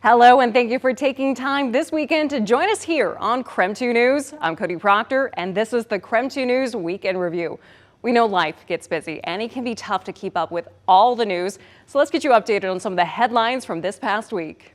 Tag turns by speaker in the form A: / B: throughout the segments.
A: Hello, and thank you for taking time this weekend to join us here on KREM 2 News. I'm Cody Proctor, and this is the KREM 2 News Weekend Review. We know life gets busy, and it can be tough to keep up with all the news. So let's get you updated on some of the headlines from this past week.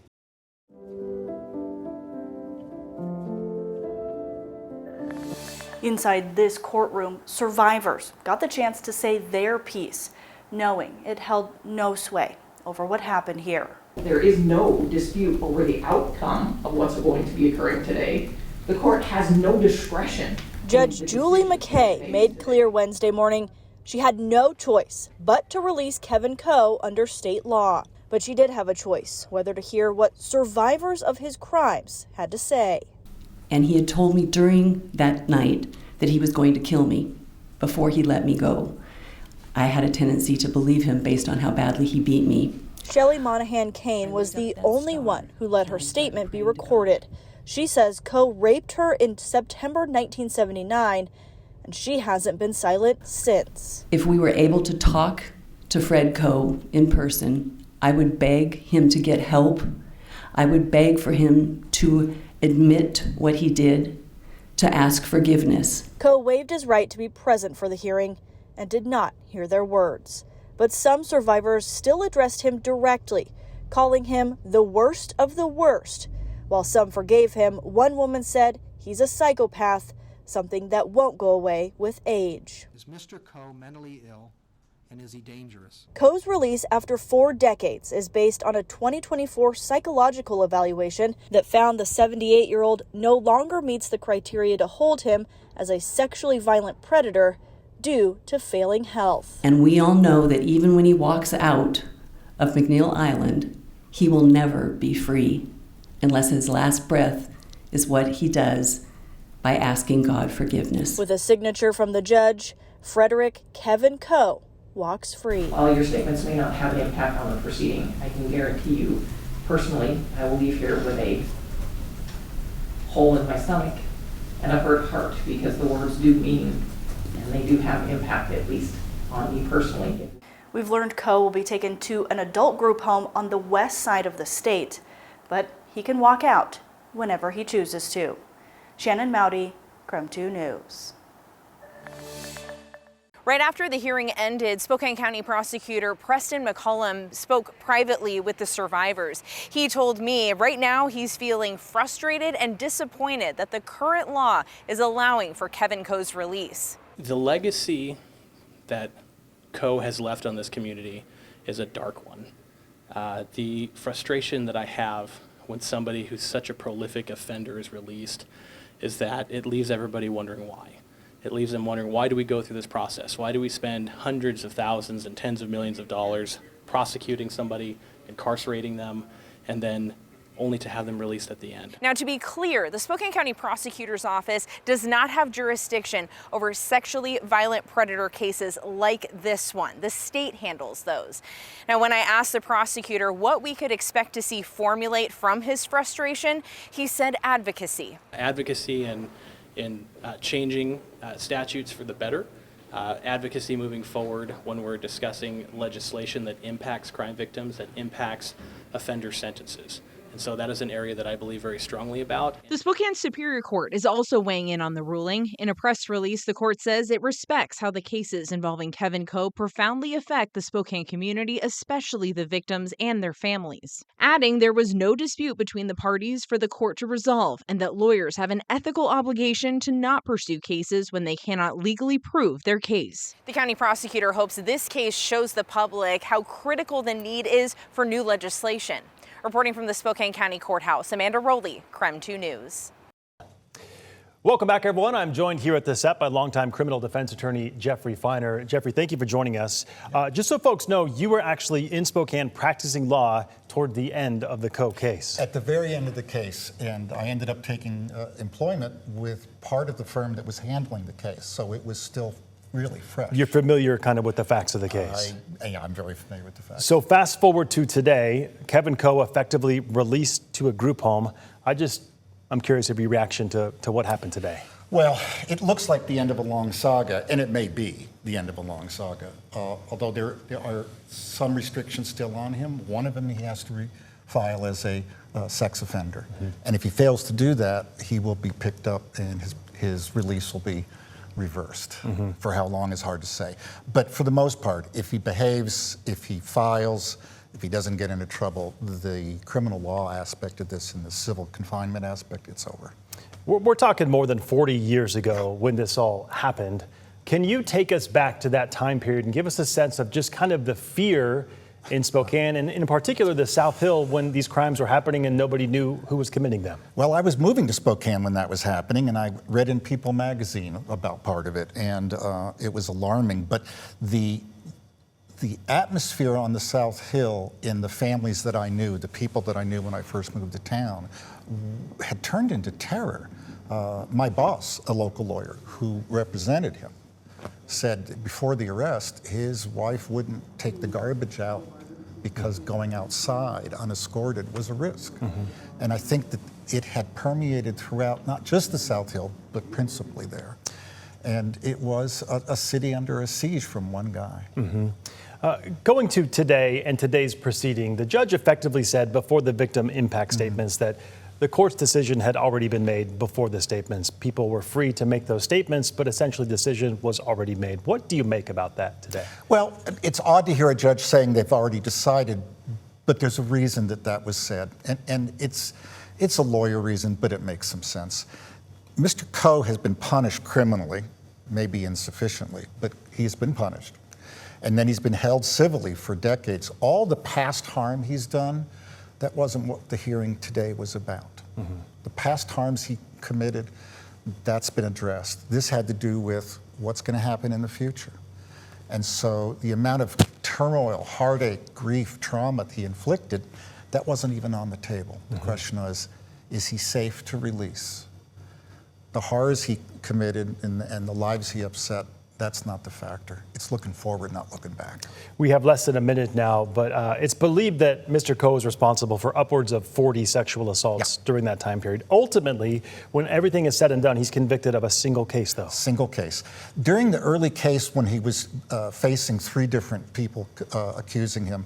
B: Inside this courtroom, survivors got the chance to say their piece, knowing it held no sway over what happened here.
C: There is no dispute over the outcome of what's going to be occurring today. The court has no discretion.
B: Judge Julie McKay made clear Wednesday morning she had no choice but to release Kevin Coe under state law. But she did have a choice whether to hear what survivors of his crimes had to say.
D: And he had told me during that night that he was going to kill me before he let me go. I had a tendency to believe him based on how badly he beat me.
B: Shelley Monahan Kane was the only one who let her statement be recorded. She says Coe raped her in September 1979, and she hasn't been silent since.
D: If we were able to talk to Fred Coe in person, I would beg him to get help. I would beg for him to admit what he did, to ask forgiveness.
B: Coe waived his right to be present for the hearing and did not hear their words. But some survivors still addressed him directly, calling him the worst of the worst. While some forgave him, one woman said he's a psychopath, something that won't go away with age.
E: Is Mr. Coe mentally ill, and is he dangerous?
B: Coe's release after 4 decades is based on a 2024 psychological evaluation that found the 78-year-old no longer meets the criteria to hold him as a sexually violent predator due to failing health.
D: And we all know that even when he walks out of McNeil Island, he will never be free unless his last breath is what he does by asking God forgiveness.
B: With a signature from the judge, Frederick Kevin Coe walks free.
C: While your statements may not have an impact on the proceeding, I can guarantee you personally, I will leave here with a hole in my stomach and a hurt heart, because the words do mean, and they do have impact, at least on me personally.
B: We've learned Coe will be taken to an adult group home on the west side of the state, but he can walk out whenever he chooses to. Shannon Mowdy, KREM 2 News.
F: Right after the hearing ended, Spokane County Prosecutor Preston McCollum spoke privately with the survivors. He told me right now he's feeling frustrated and disappointed that the current law is allowing for Kevin Coe's release.
G: The legacy that Coe has left on this community is a dark one. The frustration that I have when somebody who's such a prolific offender is released is that it leaves everybody wondering why. It leaves them wondering, why do we go through this process? Why do we spend hundreds of thousands and tens of millions of dollars prosecuting somebody, incarcerating them, and then only to have them released at the end?
F: Now, to be clear, the Spokane County Prosecutor's Office does not have jurisdiction over sexually violent predator cases like this one. The state handles those. Now, when I asked the prosecutor what we could expect to see formulate from his frustration, he said advocacy.
G: Advocacy and in changing statutes for the better, advocacy moving forward when we're discussing legislation that impacts crime victims, that impacts offender sentences. And so that is an area that I believe very strongly about.
F: The Spokane Superior Court is also weighing in on the ruling. In a press release, the court says it respects how the cases involving Kevin Coe profoundly affect the Spokane community, especially the victims and their families. Adding there was no dispute between the parties for the court to resolve, and that lawyers have an ethical obligation to not pursue cases when they cannot legally prove their case. The county prosecutor hopes this case shows the public how critical the need is for new legislation. Reporting from the Spokane County Courthouse, Amanda Rowley, KREM 2 News.
H: Welcome back, everyone. I'm joined here at the set by longtime criminal defense attorney Jeffrey Feiner. Jeffrey, thank you for joining us. Just so folks know, you were actually in Spokane practicing law toward the end of the Coe case.
I: At the very end of the case, and I ended up taking employment with part of the firm that was handling the case, so it was still really fresh.
H: You're familiar kind of with the facts of the case?
I: I'm very familiar with the facts.
H: So fast forward to today, Kevin Coe effectively released to a group home. I'm curious of your reaction to what happened today.
I: Well, it looks like the end of a long saga, and it may be the end of a long saga, although there are some restrictions still on him. One of them he has to file as a sex offender. And if he fails to do that, he will be picked up and his release will be reversed. For how long is hard to say. But for the most part, if he behaves, if he files, if he doesn't get into trouble, the criminal law aspect of this and the civil confinement aspect, it's over.
H: We're talking more than 40 years ago when this all happened. Can you take us back to that time period and give us a sense of just kind of the fear in Spokane, and in particular the South Hill, when these crimes were happening and nobody knew who was committing them?
I: Well, I was moving to Spokane when that was happening, and I read in People magazine about part of it, and it was alarming. But the atmosphere on the South Hill in the families that I knew, the people that I knew when I first moved to town, had turned into terror. My boss, a local lawyer who represented him, said before the arrest, his wife wouldn't take the garbage out because going outside unescorted was a risk. And I think that it had permeated throughout not just the South Hill, but principally there. And it was a city under a siege from one guy.
H: Going to today and today's proceeding, the judge effectively said before the victim impact statements that the court's decision had already been made before the statements. People were free to make those statements, but essentially the decision was already made. What do you make about that today?
I: Well, it's odd to hear a judge saying they've already decided, but there's a reason that that was said. And it's a lawyer reason, but it makes some sense. Mr. Coe has been punished criminally, maybe insufficiently, but he's been punished. And then he's been held civilly for decades. All the past harm he's done, that wasn't what the hearing today was about. The past harms he committed, that's been addressed. This had to do with what's going to happen in the future. And so the amount of turmoil, heartache, grief, trauma he inflicted, that wasn't even on the table. The question was, is he safe to release? The horrors he committed and the lives he upset, that's not the factor. It's looking forward, not looking back.
H: We have less than a minute now, but it's believed that Mr. Coe is responsible for upwards of 40 sexual assaults during that time period. Ultimately, when everything is said and done, he's convicted of a single case, though.
I: Single case. During the early case, when he was facing 3 different people accusing him,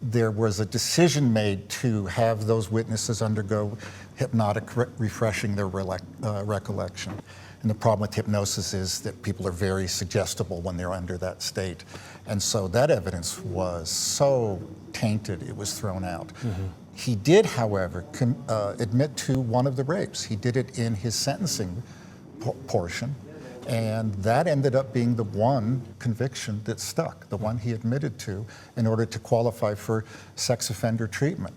I: there was a decision made to have those witnesses undergo hypnotic refreshing their recollection. And the problem with hypnosis is that people are very suggestible when they're under that state. And so that evidence was so tainted, it was thrown out. He did, however, admit to one of the rapes. He did it in his sentencing portion. And that ended up being the one conviction that stuck, the one he admitted to in order to qualify for sex offender treatment,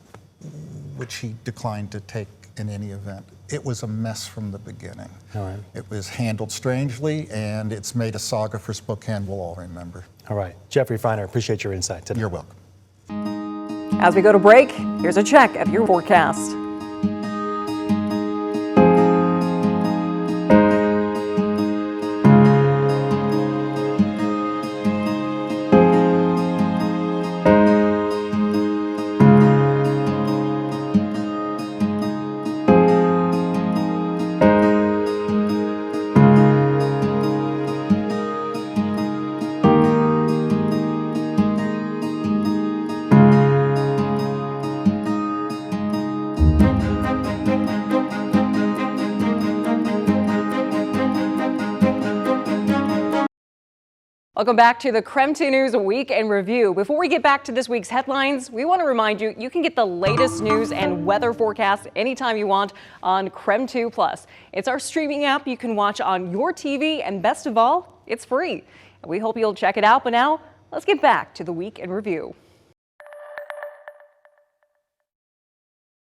I: which he declined to take in any event. It was a mess from the beginning.
H: All right.
I: It was handled strangely, and it's made a saga for Spokane we'll all remember.
H: All right. Jeffrey Feiner, appreciate your insight today.
I: You're welcome.
A: As we go to break, here's a check of your forecast. Welcome back to the KREM 2 News Week in Review. Before we get back to this week's headlines, we want to remind you, you can get the latest news and weather forecast anytime you want on KREM 2 Plus. It's our streaming app you can watch on your TV, and best of all, it's free. We hope you'll check it out, but now let's get back to the Week in Review.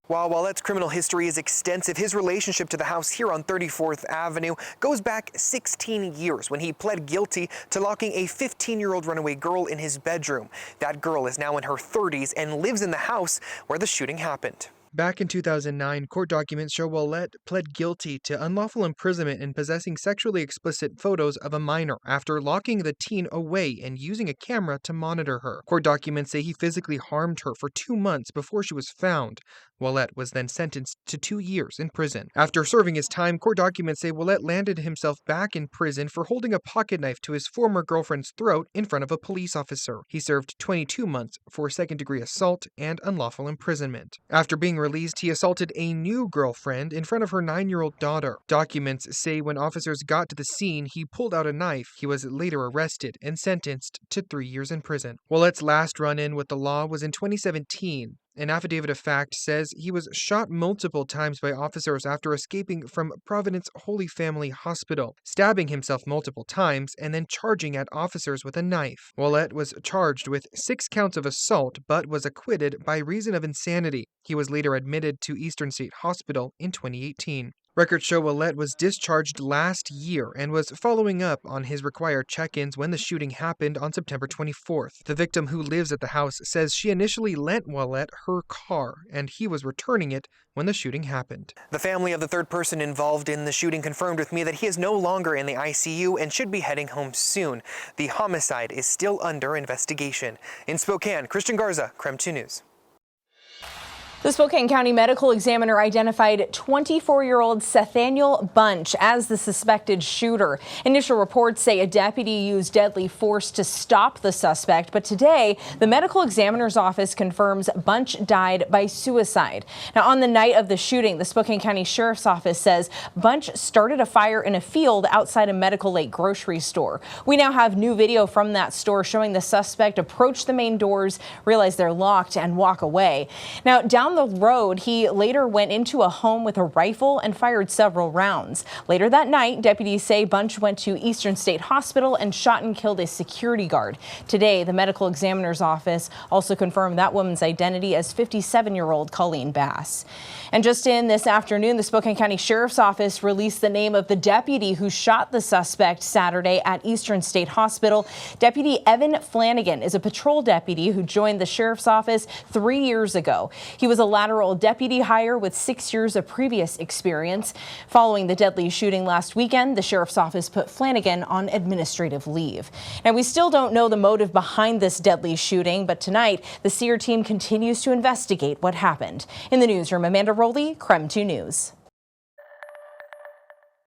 J: While Wallet's criminal history is extensive, his relationship to the house here on 34th Avenue goes back 16 years when he pled guilty to locking a 15-year-old runaway girl in his bedroom. That girl is now in her 30s and lives in the house where the shooting happened.
K: Back in 2009, court documents show Wallet pled guilty to unlawful imprisonment and possessing sexually explicit photos of a minor after locking the teen away and using a camera to monitor her. Court documents say he physically harmed her for 2 months before she was found. Wallet was then sentenced to 2 years in prison. After serving his time, court documents say Wallet landed himself back in prison for holding a pocket knife to his former girlfriend's throat in front of a police officer. He served 22 months for second-degree assault and unlawful imprisonment. After being released, he assaulted a new girlfriend in front of her 9-year-old daughter. Documents say when officers got to the scene, he pulled out a knife. He was later arrested and sentenced to 3 years in prison. Wallett's last run-in with the law was in 2017. An affidavit of fact says he was shot multiple times by officers after escaping from Providence Holy Family Hospital, stabbing himself multiple times and then charging at officers with a knife. Wallett was charged with 6 counts of assault but was acquitted by reason of insanity. He was later admitted to Eastern State Hospital in 2018. Records show Wallett was discharged last year and was following up on his required check-ins when the shooting happened on September 24th. The victim, who lives at the house, says she initially lent Wallett her car and he was returning it when the shooting happened.
J: The family of the third person involved in the shooting confirmed with me that he is no longer in the ICU and should be heading home soon. The homicide is still under investigation. In Spokane, Christian Garza, KREM 2 News.
F: The Spokane County Medical Examiner identified 24-year-old Sethaniel Bunch as the suspected shooter. Initial reports say a deputy used deadly force to stop the suspect, but today the Medical Examiner's office confirms Bunch died by suicide. Now, on the night of the shooting, the Spokane County Sheriff's Office says Bunch started a fire in a field outside a Medical Lake grocery store. We now have new video from that store showing the suspect approach the main doors, realize they're locked, and walk away. Now, down the road, he later went into a home with a rifle and fired several rounds. Later that night, deputies say Bunch went to Eastern State Hospital and shot and killed a security guard. Today, the Medical Examiner's office also confirmed that woman's identity as 57-year-old Colleen Bass. And just in this afternoon, the Spokane County Sheriff's Office released the name of the deputy who shot the suspect Saturday at Eastern State Hospital. Deputy Evan Flanagan is a patrol deputy who joined the Sheriff's Office 3 years ago. He was a lateral deputy hire with 6 years of previous experience. Following the deadly shooting last weekend, the Sheriff's Office put Flanagan on administrative leave. Now, we still don't know the motive behind this deadly shooting, but tonight the SEER team continues to investigate what happened. In the newsroom, Amanda Rowley, KREM 2 News.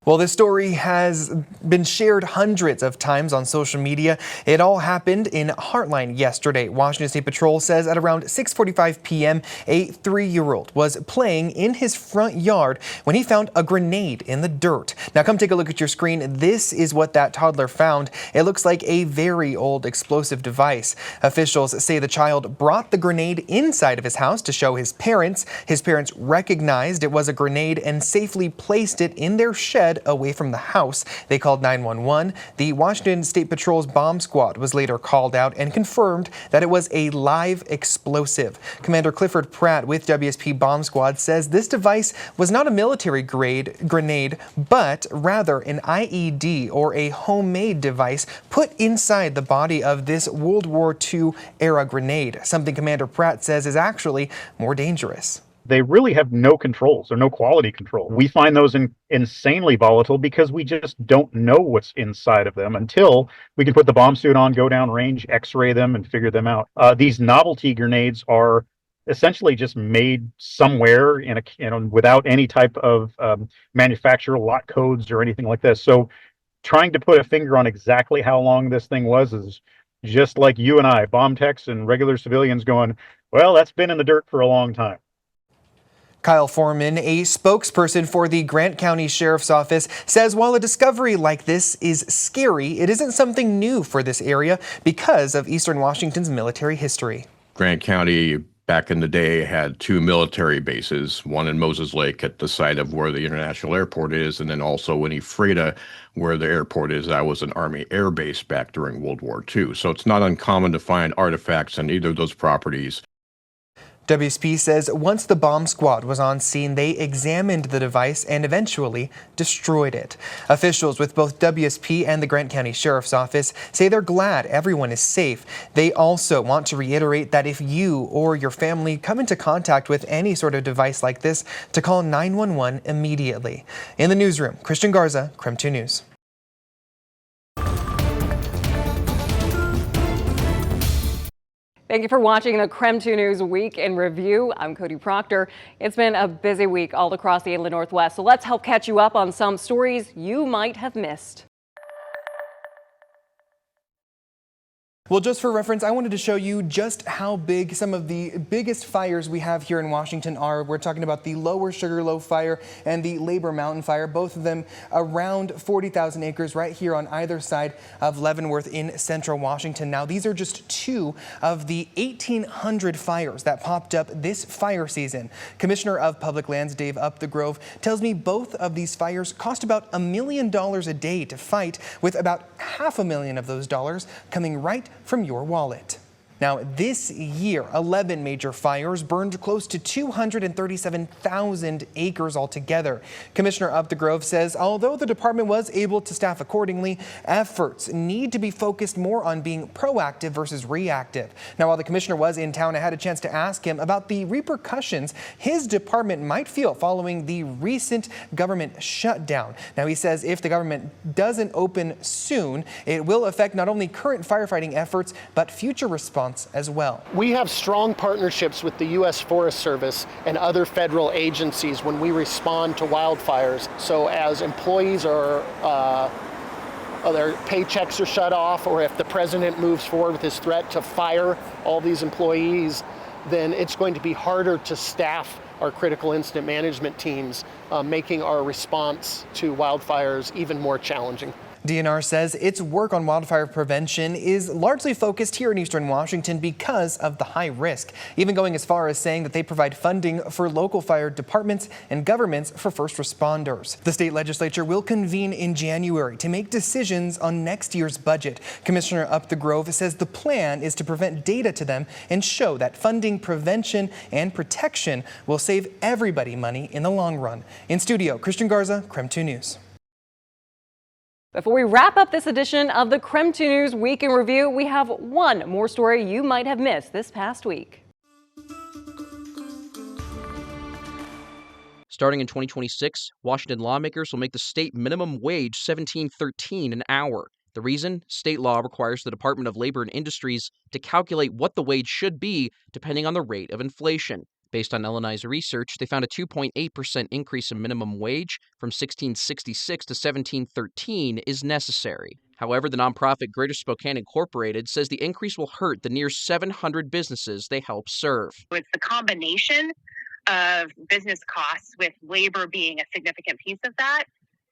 J: Well, this story has been shared hundreds of times on social media. It all happened in Heartline yesterday. Washington State Patrol says at around 6:45 p.m., a 3-year-old was playing in his front yard when he found a grenade in the dirt. Now, come take a look at your screen. This is what that toddler found. It looks like a very old explosive device. Officials say the child brought the grenade inside of his house to show his parents. His parents recognized it was a grenade and safely placed it in their shed away from the house. They called 911. The Washington State Patrol's bomb squad was later called out and confirmed that it was a live explosive. Commander Clifford Pratt with WSP Bomb Squad says this device was not a military-grade grenade, but rather an IED, or a homemade device put inside the body of this World War II era grenade, something Commander Pratt says is actually more dangerous.
L: They really have no controls or no quality control. We find those insanely volatile because we just don't know what's inside of them until we can put the bomb suit on, go down range, x-ray them, and figure them out. These novelty grenades are essentially just made somewhere without any type of manufacturer lot codes or anything like this. So trying to put a finger on exactly how long this thing was is just like you and I, bomb techs and regular civilians, going, well, that's been in the dirt for a long time.
J: Kyle Foreman, a spokesperson for the Grant County Sheriff's Office, says while a discovery like this is scary, it isn't something new for this area because of Eastern Washington's military history.
M: Grant County back in the day had 2 military bases, one in Moses Lake at the site of where the International Airport is, and then also in Ephrata where the airport is. That was an Army air base back during World War II. So it's not uncommon to find artifacts on either of those properties.
J: WSP says once the bomb squad was on scene, they examined the device and eventually destroyed it. Officials with both WSP and the Grant County Sheriff's Office say they're glad everyone is safe. They also want to reiterate that if you or your family come into contact with any sort of device like this, to call 911 immediately. In the newsroom, Christian Garza, KREM 2 News.
A: Thank you for watching the KREM 2 News Week in Review. I'm Cody Proctor. It's been a busy week all across the Inland Northwest, so let's help catch you up on some stories you might have missed.
K: Well, just for reference, I wanted to show you just how big some of the biggest fires we have here in Washington are. We're talking about the Lower Sugarloaf Fire and the Labor Mountain Fire, both of them around 40,000 acres right here on either side of Leavenworth in central Washington. Now, these are just two of the 1,800 fires that popped up this fire season. Commissioner of Public Lands Dave Up the Grove tells me both of these fires cost about $1 million a day to fight, with about $500,000 of those dollars coming right from your wallet. Now, this year, 11 major fires burned close to 237,000 acres altogether. Commissioner Up the Grove says although the department was able to staff accordingly, efforts need to be focused more on being proactive versus reactive. Now, while the commissioner was in town, I had a chance to ask him about the repercussions his department might feel following the recent government shutdown. Now, he says if the government doesn't open soon, it will affect not only current firefighting efforts, but future response as well.
N: We have strong partnerships with the U.S. Forest Service and other federal agencies when we respond to wildfires. So as employees are their paychecks are shut off, or if the president moves forward with his threat to fire all these employees, then it's going to be harder to staff our critical incident management teams, making our response to wildfires even more challenging.
K: DNR says its work on wildfire prevention is largely focused here in eastern Washington because of the high risk, even going as far as saying that they provide funding for local fire departments and governments for first responders. The state legislature will convene in January to make decisions on next year's budget. Commissioner Up the Grove says the plan is to present data to them and show that funding prevention and protection will save everybody money in the long run. In studio, Christian Garza, KREM 2 News.
A: Before we wrap up this edition of the KREM 2 News Week in Review, we have one more story you might have missed this past week.
O: Starting in 2026, Washington lawmakers will make the state minimum wage $17.13 an hour. The reason? State law requires the Department of Labor and Industries to calculate what the wage should be depending on the rate of inflation. Based on LNI's research, they found a 2.8% increase in minimum wage from $16.66 to $17.13 is necessary. However, the nonprofit Greater Spokane Incorporated says the increase will hurt the near 700 businesses they help serve.
P: It's the combination of business costs, with labor being a significant piece of that,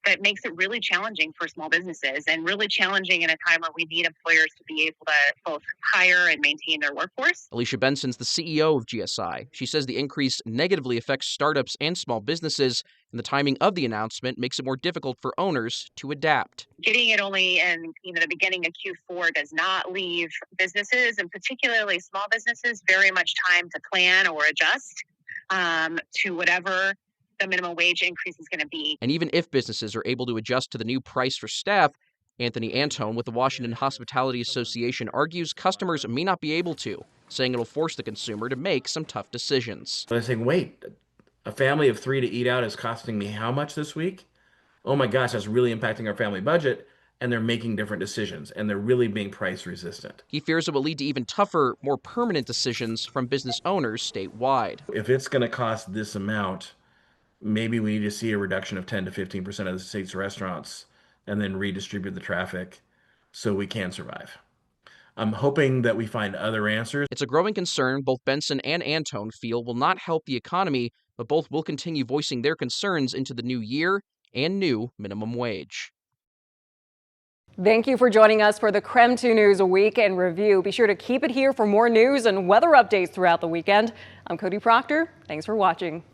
P: that makes it really challenging for small businesses, and really challenging in a time where we need employers to be able to both hire and maintain their workforce.
O: Alicia Benson's the CEO of GSI. She says the increase negatively affects startups and small businesses, and the timing of the announcement makes it more difficult for owners to adapt.
P: Getting it only in the beginning of Q4 does not leave businesses, and particularly small businesses, very much time to plan or adjust to whatever the minimum wage increase is going to be.
O: And even if businesses are able to adjust to the new price for staff, Anthony Antone with the Washington Hospitality Association argues customers may not be able to, saying it'll force the consumer to make some tough decisions.
Q: They're saying, wait, a family of 3 to eat out is costing me how much this week? Oh my gosh, that's really impacting our family budget. And they're making different decisions, and they're really being price resistant.
O: He fears it will lead to even tougher, more permanent decisions from business owners statewide.
Q: If it's going to cost this amount, maybe we need to see a reduction of 10 to 15% of the state's restaurants and then redistribute the traffic so we can survive. I'm hoping that we find other answers.
O: It's a growing concern both Benson and Antone feel will not help the economy, but both will continue voicing their concerns into the new year and new minimum wage.
A: Thank you for joining us for the KREM 2 News Week in Review. Be sure to keep it here for more news and weather updates throughout the weekend. I'm Cody Proctor. Thanks for watching.